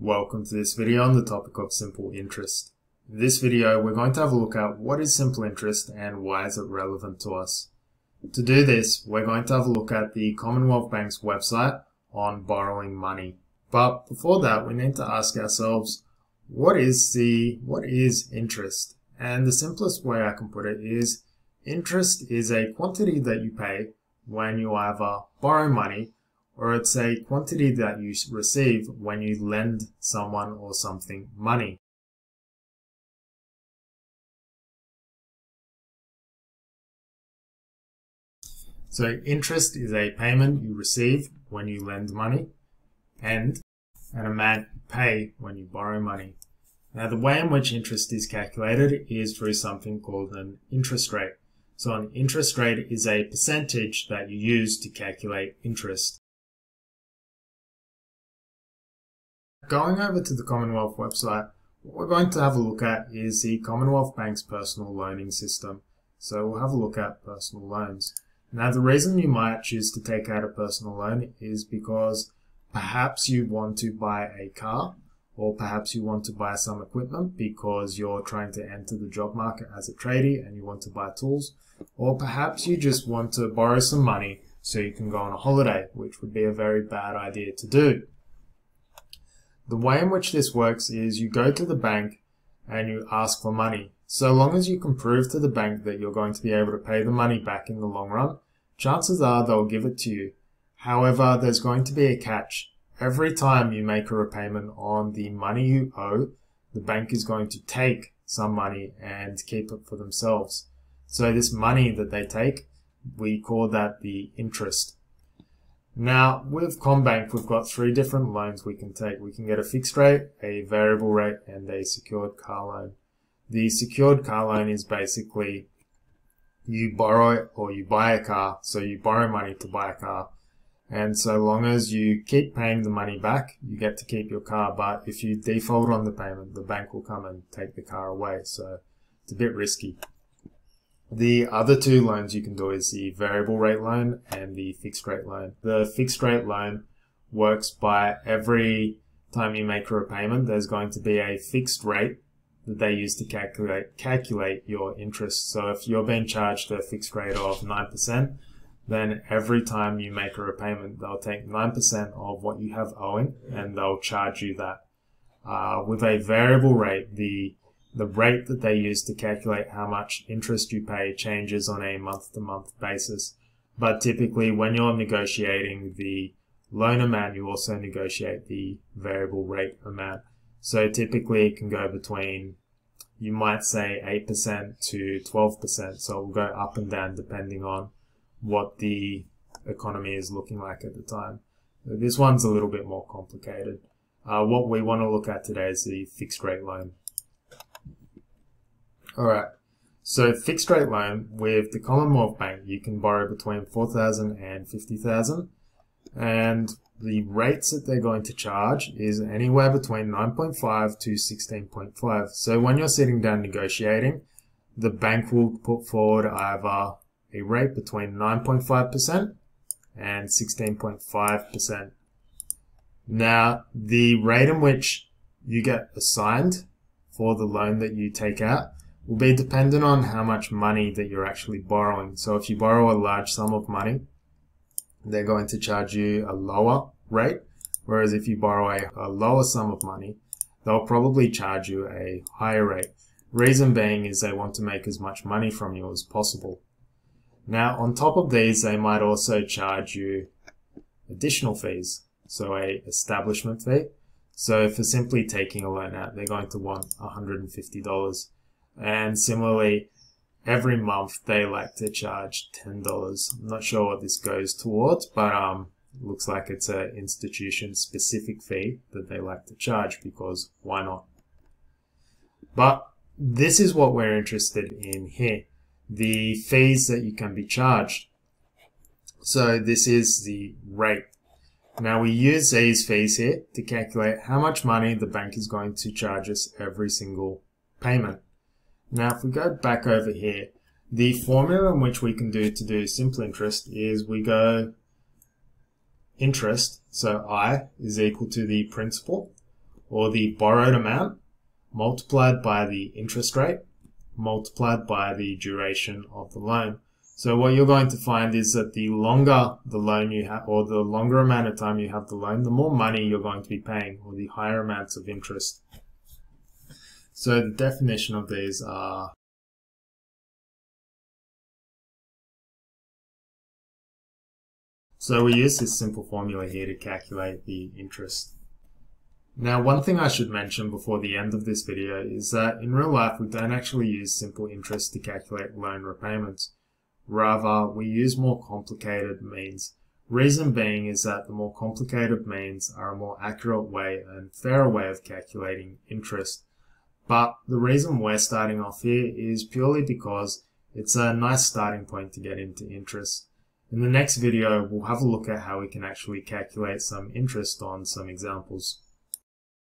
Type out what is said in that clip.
Welcome to this video on the topic of simple interest. In this video, we're going to have a look at what is simple interest and why is it relevant to us. To do this, we're going to have a look at the Commonwealth Bank's website on borrowing money. But before that, we need to ask ourselves, what is interest? And the simplest way I can put it is, interest is a quantity that you pay when you either borrow money or it's a quantity that you receive when you lend someone or something money. So interest is a payment you receive when you lend money and an amount you pay when you borrow money. Now the way in which interest is calculated is through something called an interest rate. So an interest rate is a percentage that you use to calculate interest. Going over to the Commonwealth website, what we're going to have a look at is the Commonwealth Bank's personal loaning system. So we'll have a look at personal loans. Now the reason you might choose to take out a personal loan is because perhaps you want to buy a car, or perhaps you want to buy some equipment because you're trying to enter the job market as a tradie and you want to buy tools, or perhaps you just want to borrow some money so you can go on a holiday, which would be a very bad idea to do. The way in which this works is you go to the bank and you ask for money. So long as you can prove to the bank that you're going to be able to pay the money back in the long run, chances are they'll give it to you. However, there's going to be a catch. Every time you make a repayment on the money you owe, the bank is going to take some money and keep it for themselves. So this money that they take, we call that the interest. Now, with CommBank, we've got three different loans we can take. We can get a fixed rate, a variable rate, and a secured car loan. The secured car loan is basically you borrow or you buy a car, so you borrow money to buy a car. And so long as you keep paying the money back, you get to keep your car. But if you default on the payment, the bank will come and take the car away. So it's a bit risky. The other two loans you can do is the variable rate loan and the fixed rate loan. The fixed rate loan works by every time you make a repayment, there's going to be a fixed rate that they use to calculate your interest. So if you're being charged a fixed rate of 9%, then every time you make a repayment, they'll take 9% of what you have owing and they'll charge you that. With a variable rate, the rate that they use to calculate how much interest you pay changes on a month-to-month basis. But typically, when you're negotiating the loan amount, you also negotiate the variable rate amount. So typically, it can go between, you might say 8% to 12%. So it will go up and down depending on what the economy is looking like at the time. This one's a little bit more complicated. What we want to look at today is the fixed rate loan. Alright, so fixed rate loan with the Commonwealth Bank, you can borrow between $4,000 and $50,000, and the rates that they're going to charge is anywhere between 9.5 to 16.5. So when you're sitting down negotiating, the bank will put forward either a rate between 9.5% and 16.5%. Now, the rate in which you get assigned for the loan that you take out will be dependent on how much money that you're actually borrowing. So if you borrow a large sum of money, they're going to charge you a lower rate, whereas if you borrow a lower sum of money, they'll probably charge you a higher rate. Reason being is they want to make as much money from you as possible. Now, on top of these, they might also charge you additional fees, so a establishment fee. So for simply taking a loan out, they're going to want $150. And similarly, every month they like to charge $10. I'm not sure what this goes towards, but looks like it's an institution-specific fee that they like to charge because why not? But this is what we're interested in here, the fees that you can be charged. So this is the rate. Now we use these fees here to calculate how much money the bank is going to charge us every single payment. Now, if we go back over here, the formula in which we can do simple interest is we go interest, so I is equal to the principal, or the borrowed amount, multiplied by the interest rate, multiplied by the duration of the loan. So what you're going to find is that the longer the loan you have, or the longer amount of time you have the loan, the more money you're going to be paying, or the higher amounts of interest. So the definition of these are so we use this simple formula here to calculate the interest. Now, one thing I should mention before the end of this video is that in real life we don't actually use simple interest to calculate loan repayments. Rather, we use more complicated means. Reason being is that the more complicated means are a more accurate way and fairer way of calculating interest. But the reason we're starting off here is purely because it's a nice starting point to get into interest. In the next video, we'll have a look at how we can actually calculate some interest on some examples.